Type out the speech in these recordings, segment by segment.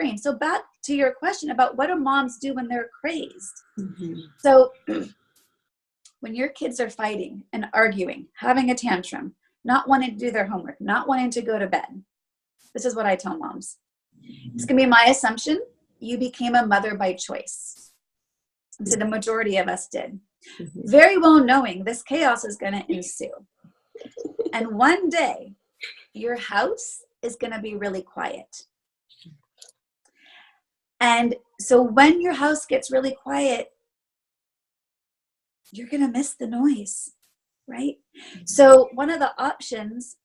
brain. So back to your question about what do moms do when they're crazed? Mm-hmm. So when your kids are fighting and arguing, having a tantrum, not wanting to do their homework, not wanting to go to bed, this is what I tell moms. It's going to be my assumption you became a mother by choice. So the majority of us did. Mm-hmm. Very well knowing this chaos is going to ensue. And one day, your house is going to be really quiet. And so when your house gets really quiet, you're going to miss the noise, right? So one of the options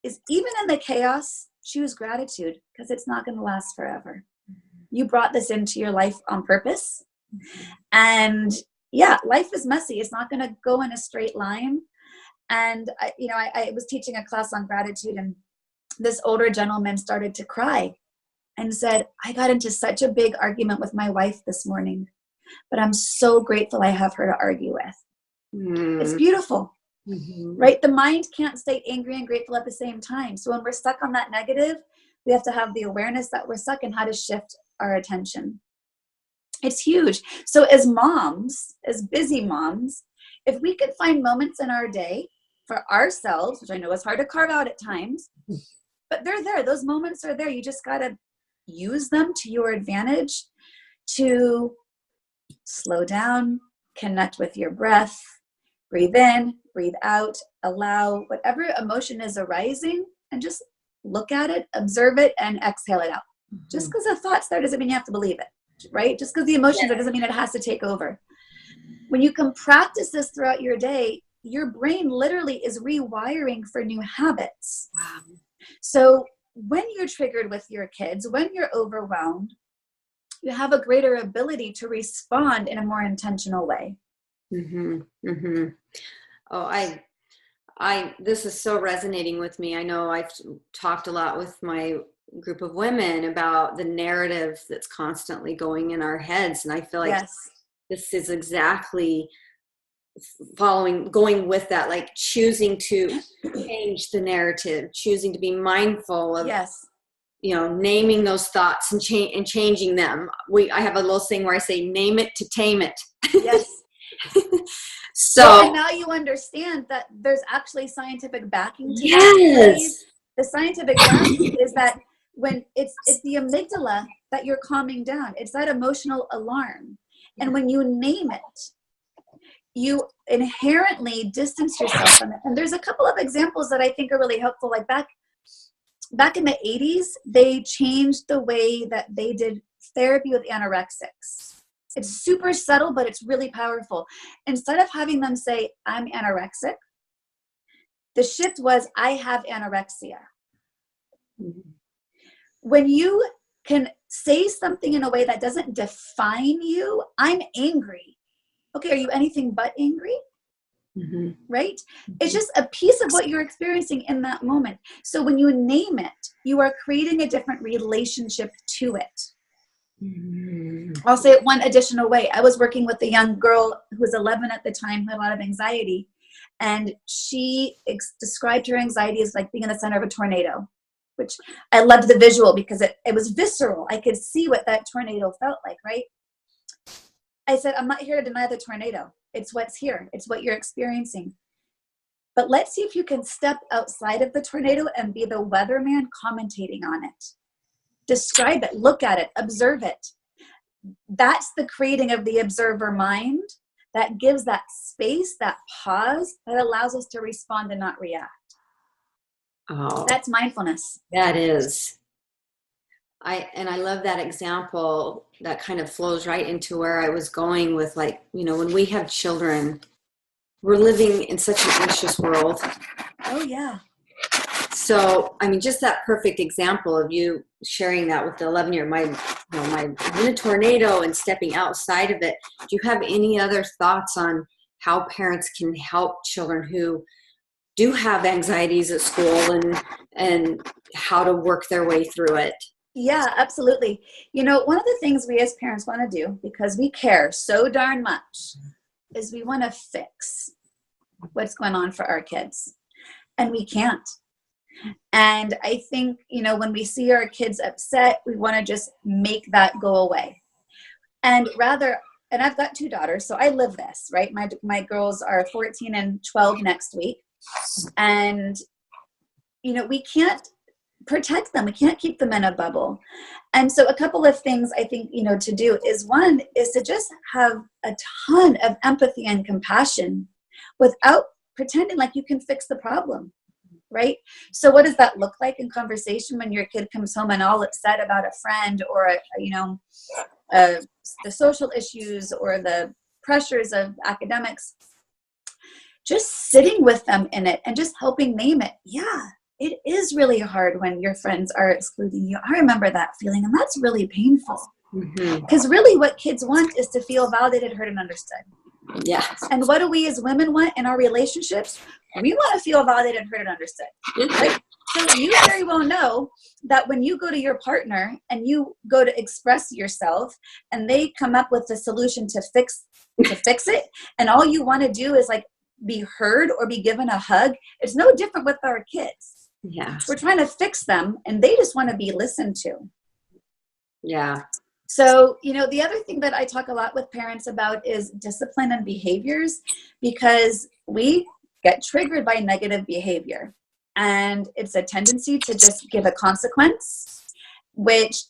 is, even in the chaos, choose gratitude, because it's not going to last forever. You brought this into your life on purpose. And yeah, life is messy. It's not going to go in a straight line. And I was teaching a class on gratitude, and this older gentleman started to cry and said, I got into such a big argument with my wife this morning, but I'm so grateful I have her to argue with. Mm. It's beautiful, right? The mind can't stay angry and grateful at the same time. So when we're stuck on that negative, we have to have the awareness that we're stuck and how to shift our attention. It's huge. So as moms, as busy moms, if we could find moments in our day for ourselves, which I know is hard to carve out at times, but they're there. Those moments are there. You just got to use them to your advantage to slow down, connect with your breath, breathe in, breathe out, allow whatever emotion is arising, and just look at it, observe it, and exhale it out. Mm-hmm. Just because a thought's there doesn't mean you have to believe it, right? Just because the emotion's there doesn't mean it has to take over. When you can practice this throughout your day, your brain literally is rewiring for new habits. Wow. So when you're triggered with your kids, when you're overwhelmed, you have a greater ability to respond in a more intentional way. Mm-hmm. Mm-hmm. Oh, this is so resonating with me. I know I've talked a lot with my group of women about the narrative that's constantly going in our heads. And I feel like this is exactly going with that, like choosing to change the narrative, choosing to be mindful of, naming those thoughts and changing them. I have a little thing where I say, name it to tame it. Yes. So and now you understand that there's actually scientific backing to that. The scientific backing is that when it's the amygdala that you're calming down. It's that emotional alarm. And when you name it, you inherently distance yourself from it. And there's a couple of examples that I think are really helpful. Like back in the 80s, they changed the way that they did therapy with anorexics. It's super subtle, but it's really powerful. Instead of having them say, I'm anorexic, the shift was, I have anorexia. Mm-hmm. When you can say something in a way that doesn't define you, I'm angry. Okay, are you anything but angry? Mm-hmm. Right? Mm-hmm. It's just a piece of what you're experiencing in that moment. So when you name it, you are creating a different relationship to it. Mm-hmm. I'll say it one additional way. I was working with a young girl who was 11 at the time, who had a lot of anxiety. And she described her anxiety as like being in the center of a tornado, which I loved the visual because it was visceral. I could see what that tornado felt like, right? I said, I'm not here to deny the tornado. It's what's here. It's what you're experiencing. But let's see if you can step outside of the tornado and be the weatherman commentating on it. Describe it, look at it, observe it. That's the creating of the observer mind that gives that space, that pause, that allows us to respond and not react. Oh, that's mindfulness. That is. I love that example. That kind of flows right into where I was going with, like, when we have children, we're living in such an anxious world. Oh, yeah. So, I mean, just that perfect example of you sharing that with the 11-year, I'm in a tornado and stepping outside of it. Do you have any other thoughts on how parents can help children who do have anxieties at school and how to work their way through it? Yeah, absolutely. One of the things we as parents want to do, because we care so darn much, is we want to fix what's going on for our kids. And we can't. And I think, when we see our kids upset, we want to just make that go away. And I've got 2 daughters, so I live this, right? My girls are 14 and 12 next week. And, we can't protect them. We can't keep them in a bubble. And so a couple of things I think, to do is, one is to just have a ton of empathy and compassion without pretending like you can fix the problem, right? So what does that look like in conversation when your kid comes home and all upset about a friend or, the social issues or the pressures of academics? Just sitting with them in it and just helping name it. Yeah, it is really hard when your friends are excluding you. I remember that feeling, and that's really painful. Because really what kids want is to feel validated, heard, and understood. Yeah. And what do we as women want in our relationships? We want to feel validated, heard, and understood. Right? So you very well know that when you go to your partner and you go to express yourself and they come up with a solution to fix it, and all you want to do is like be heard or be given a hug, it's no different with our kids. Yeah. We're trying to fix them and they just want to be listened to. Yeah. So, the other thing that I talk a lot with parents about is discipline and behaviors, because we get triggered by negative behavior. And it's a tendency to just give a consequence, which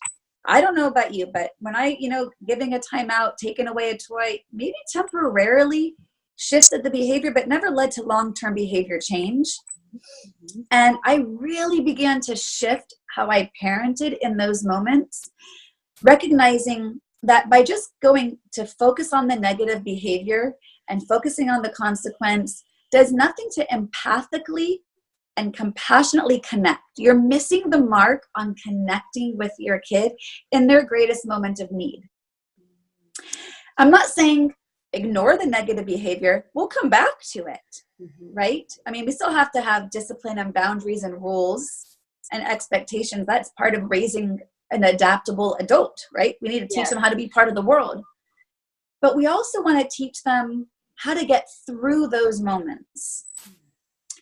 I don't know about you, but when I, giving a timeout, taking away a toy, maybe temporarily shifted the behavior, but never led to long-term behavior change. And I really began to shift how I parented in those moments, recognizing that by just going to focus on the negative behavior and focusing on the consequence does nothing to empathically and compassionately connect. You're missing the mark on connecting with your kid in their greatest moment of need. I'm not saying ignore the negative behavior. We'll come back to it, right? I mean, we still have to have discipline and boundaries and rules and expectations. That's part of raising an adaptable adult, right? We need to teach them how to be part of the world. But we also want to teach them how to get through those moments.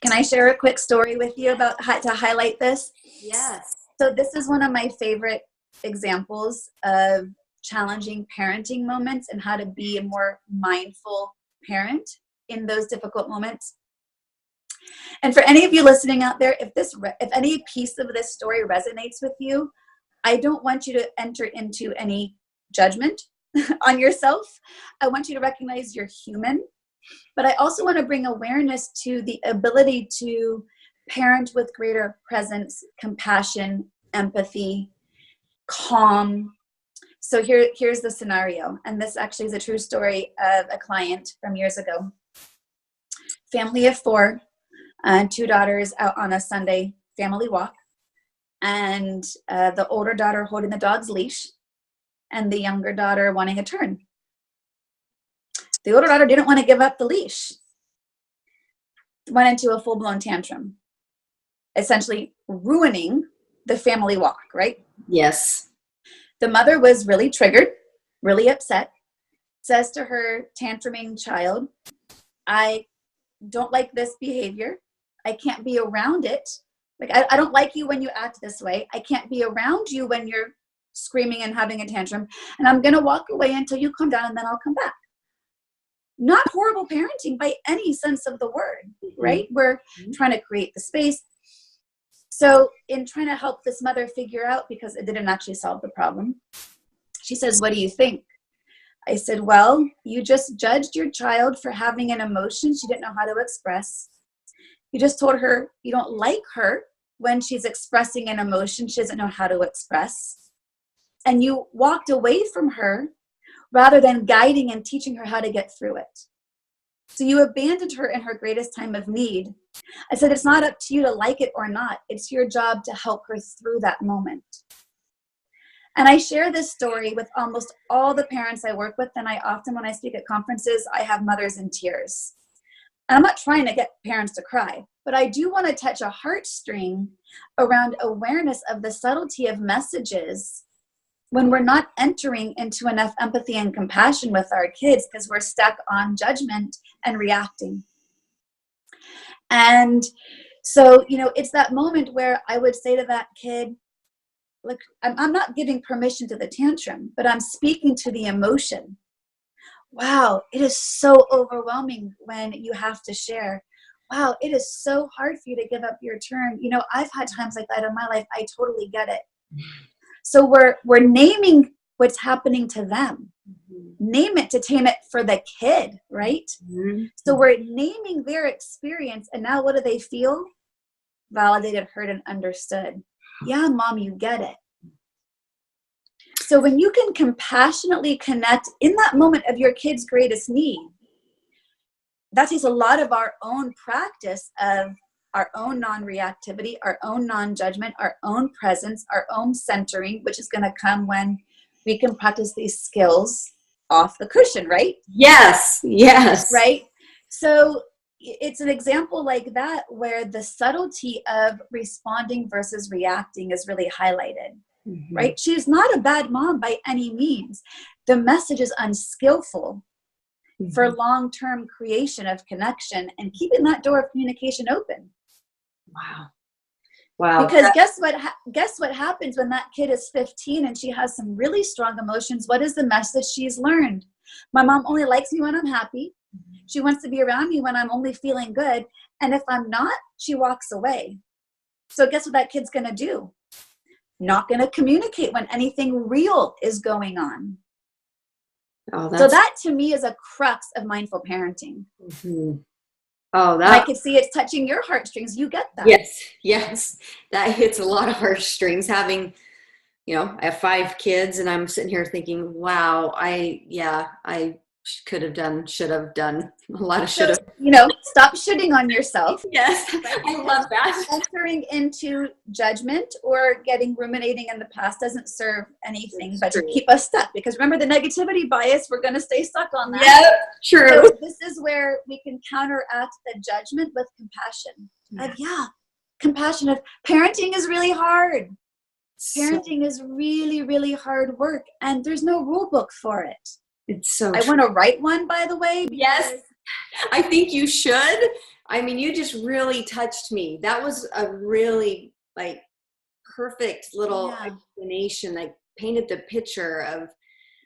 Can I share a quick story with you about how to highlight this? Yes. So this is one of my favorite examples of challenging parenting moments and how to be a more mindful parent in those difficult moments. And for any of you listening out there, if any piece of this story resonates with you, I don't want you to enter into any judgment on yourself. I want you to recognize you're human. But I also want to bring awareness to the ability to parent with greater presence, compassion, empathy, calm. So here's the scenario. And this actually is a true story of a client from years ago. Family of 4, 2 daughters out on a Sunday family walk. And the older daughter holding the dog's leash and the younger daughter wanting a turn. The older daughter didn't want to give up the leash. Went into a full-blown tantrum, essentially ruining the family walk, right? Yes. The mother was really triggered, really upset, says to her tantruming child, I don't like this behavior. I can't be around it. Like, I don't like you when you act this way. I can't be around you when you're screaming and having a tantrum. And I'm going to walk away until you calm down and then I'll come back. Not horrible parenting by any sense of the word, right? We're trying to create the space. So in trying to help this mother figure out, because it didn't actually solve the problem, she says, what do you think? I said, well, you just judged your child for having an emotion she didn't know how to express. You just told her you don't like her when she's expressing an emotion she doesn't know how to express. And you walked away from her rather than guiding and teaching her how to get through it. So you abandoned her in her greatest time of need. I said, it's not up to you to like it or not. It's your job to help her through that moment. And I share this story with almost all the parents I work with. And I often, when I speak at conferences, I have mothers in tears. And I'm not trying to get parents to cry, but I do want to touch a heartstring around awareness of the subtlety of messages when we're not entering into enough empathy and compassion with our kids because we're stuck on judgment and reacting. And So, it's that moment where I would say to that kid, look, I'm not giving permission to the tantrum, but I'm speaking to the emotion. Wow, it is so overwhelming when you have to share. Wow, it is so hard for you to give up your turn. I've had times like that in my life. I totally get it. So we're naming what's happening to them. Name it to tame it for the kid, right? So we're naming their experience, and now what do they feel? Validated, heard, and understood. Yeah, mom, you get it. So when you can compassionately connect in that moment of your kid's greatest need, that takes a lot of our own practice of our own non-reactivity, our own non-judgment, our own presence, our own centering, which is going to come when we can practice these skills off the cushion, right? Yes. Right? So it's an example like that where the subtlety of responding versus reacting is really highlighted, right? She's not a bad mom by any means. The message is unskillful for long-term creation of connection and keeping that door of communication open. Wow. Because guess what happens when that kid is 15 and she has some really strong emotions? What is the message she's learned? My mom only likes me when I'm happy. She wants to be around me when I'm only feeling good. And if I'm not, she walks away. So guess what that kid's going to do? Not going to communicate when anything real is going on. So that to me is a crux of mindful parenting. I could see it's touching your heartstrings. You get that. Yes. That hits a lot of heartstrings. Having, I have 5 kids, and I'm sitting here thinking, wow, I should have done a lot of should have. Stop shitting on yourself. Yes, right? I love that. Entering into judgment or ruminating in the past doesn't serve anything but to keep us stuck. Because remember the negativity bias, we're going to stay stuck on that. Yeah, true. So this is where we can counteract the judgment with compassion. Compassion of parenting is really hard. Parenting is really, really hard work, and there's no rule book for it. It's so I want to write one, by the way. Yes, I think you should. I mean, you just really touched me. That was a really perfect little explanation. Painted the picture of.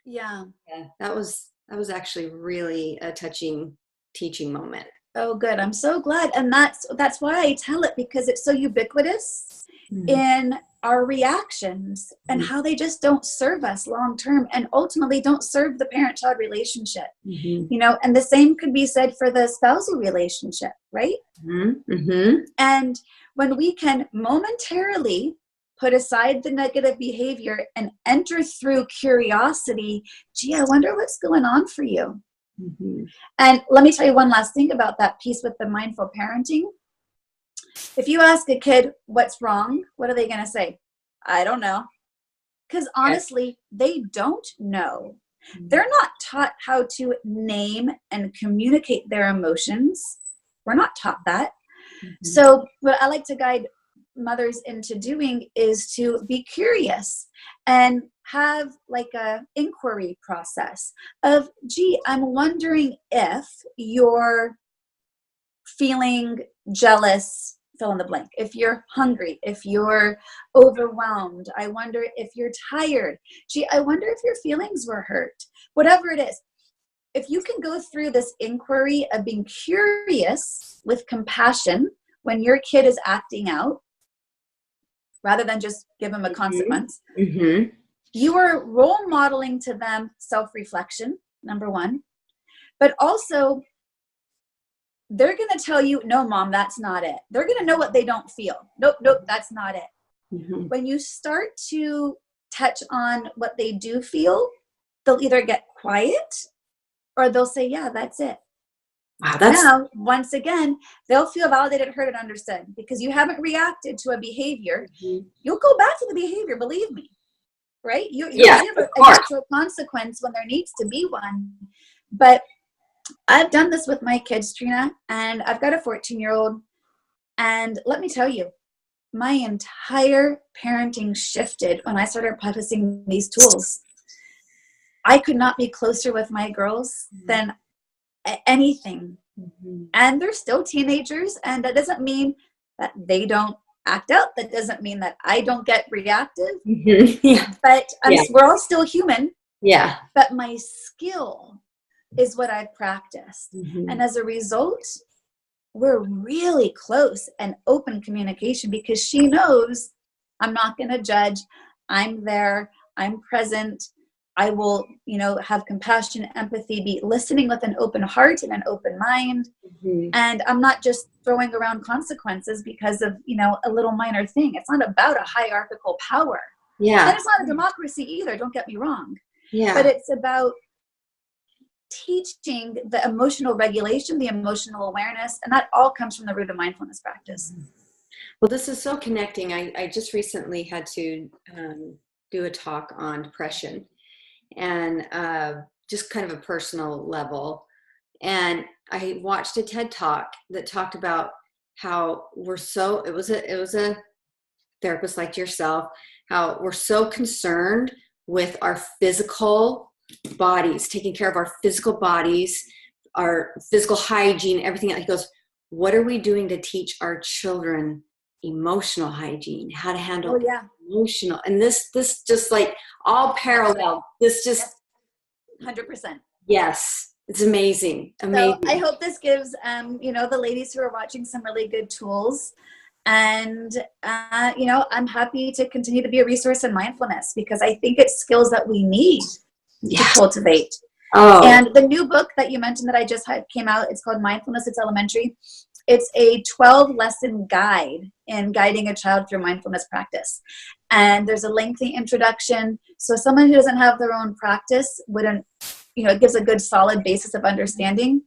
Yeah. That was actually really a touching teaching moment. Oh, good. I'm so glad. And that's why I tell it, because it's so ubiquitous in our reactions and how they just don't serve us long term, and ultimately don't serve the parent-child relationship. And the same could be said for the spousal relationship, right? And when we can momentarily put aside the negative behavior and enter through curiosity, gee, I wonder what's going on for you. And let me tell you one last thing about that piece with the mindful parenting. If you ask a kid what's wrong, what are they going to say? I don't know. Because honestly, they don't know. They're not taught how to name and communicate their emotions. We're not taught that. So what I like to guide mothers into doing is to be curious and have a inquiry process of, gee, I'm wondering if you're feeling jealous, fill in the blank. If you're hungry, if you're overwhelmed, I wonder if you're tired. Gee, I wonder if your feelings were hurt. Whatever it is. If you can go through this inquiry of being curious with compassion when your kid is acting out, rather than just give them a consequence, you are role modeling to them self-reflection, number one, but also they're going to tell you, no, mom, that's not it. They're going to know what they don't feel. Nope, that's not it. When you start to touch on what they do feel, they'll either get quiet or they'll say, yeah, that's it. Wow, now, once again, they'll feel validated, heard, and understood, because you haven't reacted to a behavior. You'll go back to the behavior, believe me, right? You'll give a natural consequence when there needs to be one. But I've done this with my kids, Trina, and I've got a 14-year-old. And let me tell you, my entire parenting shifted when I started practicing these tools. I could not be closer with my girls than anything. And they're still teenagers, and that doesn't mean that they don't act out. That doesn't mean that I don't get reactive. Yeah. But we're all still human. Yeah. But my skill is what I've practiced. And as a result, we're really close and open communication, because she knows I'm not going to judge. I'm there. I'm present. I will, have compassion, empathy, be listening with an open heart and an open mind. And I'm not just throwing around consequences because of, a little minor thing. It's not about a hierarchical power. Yeah. And it's not a democracy either. Don't get me wrong. Yeah. But it's about teaching the emotional regulation, the emotional awareness, and that all comes from the root of mindfulness practice. Well, this is so connecting. I just recently had to do a talk on depression, and just kind of a personal level. And I watched a TED Talk that talked about how it was a therapist like yourself, how we're so concerned with our physical bodies, taking care of our physical bodies, our physical hygiene, everything. He goes, what are we doing to teach our children emotional hygiene, how to handle emotional? And this just like all parallel. This just 100%. Yes, it's amazing. Amazing. So I hope this gives the ladies who are watching some really good tools. And I'm happy to continue to be a resource in mindfulness, because I think it's skills that we need to cultivate. Oh. And the new book that you mentioned that I just had came out, it's called Mindfulness, It's Elementary. It's a 12-lesson guide in guiding a child through mindfulness practice. And there's a lengthy introduction. So someone who doesn't have their own practice wouldn't, it gives a good solid basis of understanding.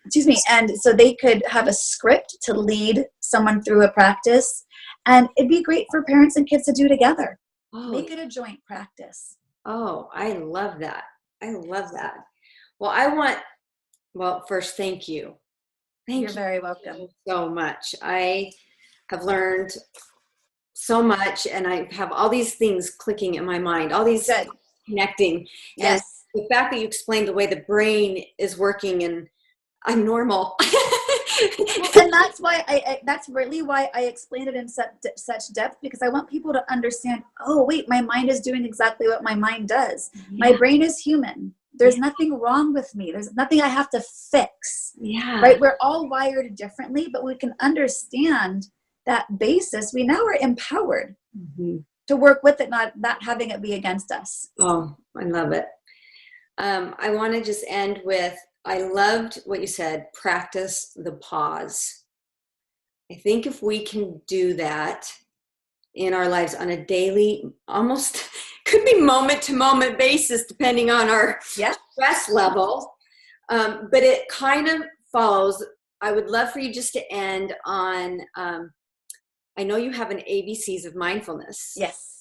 Excuse me. And so they could have a script to lead someone through a practice. And it'd be great for parents and kids to do together. Oh. Make it a joint practice. Oh, I love that. I love that. Well, first, thank you. You're very welcome. So much. I have learned so much, and I have all these things clicking in my mind, all these connecting. Yes. And the fact that you explained the way the brain is working, and I'm normal. And that's why that's really why I explained it in such depth, because I want people to understand, oh, wait, my mind is doing exactly what my mind does. Yeah. My brain is human. There's nothing wrong with me. There's nothing I have to fix. Yeah. Right? We're all wired differently, but we can understand that basis. We now are empowered to work with it, not having it be against us. Oh, I love it. I want to just end with, I loved what you said, practice the pause. I think if we can do that in our lives on a daily, almost could be moment to moment basis, depending on our stress level. But it kind of follows. I would love for you just to end on, I know you have an ABCs of mindfulness. Yes.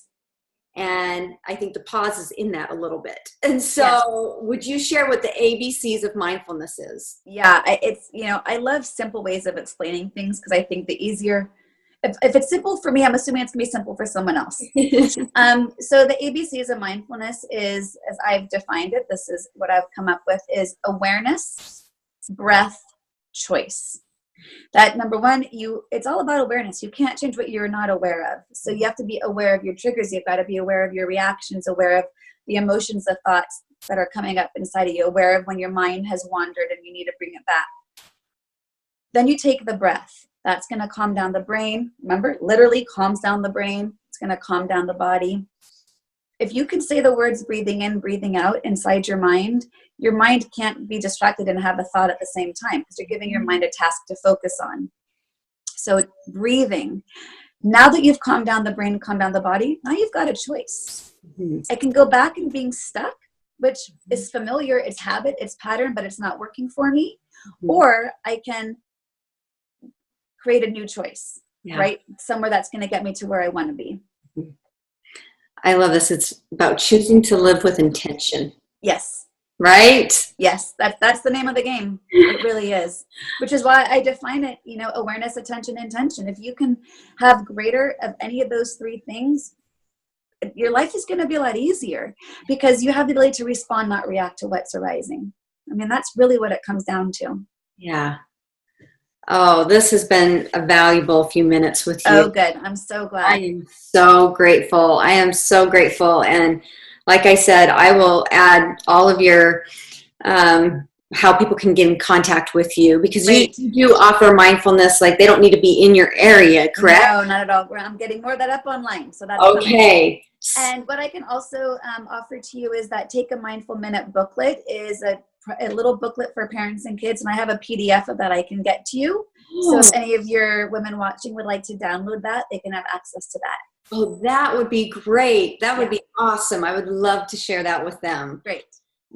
And I think the pause is in that a little bit. And so would you share what the ABCs of mindfulness is? Yeah, I love simple ways of explaining things, because I think the easier, if it's simple for me, I'm assuming it's going to be simple for someone else. So the ABCs of mindfulness is, as I've defined it, this is what I've come up with, is awareness, breath, choice. That number one, it's all about awareness. You can't change what you're not aware of. So you have to be aware of your triggers. You've got to be aware of your reactions, aware of the emotions, the thoughts that are coming up inside of you, aware of when your mind has wandered and you need to bring it back. Then you take the breath. That's going to calm down the brain. Remember, literally calms down the brain. It's going to calm down the body. If you can say the words breathing in, breathing out inside your mind can't be distracted and have a thought at the same time, because you're giving your mind a task to focus on. So breathing. Now that you've calmed down the brain, calmed down the body, now you've got a choice. I can go back and being stuck, which is familiar, it's habit, it's pattern, but it's not working for me. Or I can create a new choice, right? Somewhere that's going to get me to where I want to be. I love this. It's about choosing to live with intention. Yes. Right? Yes. That's the name of the game. It really is. Which is why I define it, awareness, attention, intention. If you can have greater of any of those three things, your life is going to be a lot easier, because you have the ability to respond, not react to what's arising. I mean, that's really what it comes down to. Yeah. Oh, this has been a valuable few minutes with you. Oh, good. I'm so glad. I am so grateful. I am so grateful. And like I said, I will add all of your how people can get in contact with you, because you do offer mindfulness. Like, they don't need to be in your area, correct? No, not at all. I'm getting more of that up online. So that's okay. Perfect. And what I can also offer to you is that Take a Mindful Minute booklet is a little booklet for parents and kids. And I have a PDF of that I can get to you. So if any of your women watching would like to download that, they can have access to that. Oh, that would be great. That would be awesome. I would love to share that with them. Great.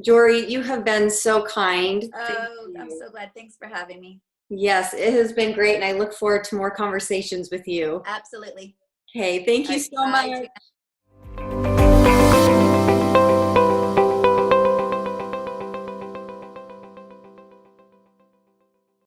Joree, you have been so kind. Oh, I'm so glad. Thanks for having me. Yes, it has been great. And I look forward to more conversations with you. Absolutely. Okay, thank you so much.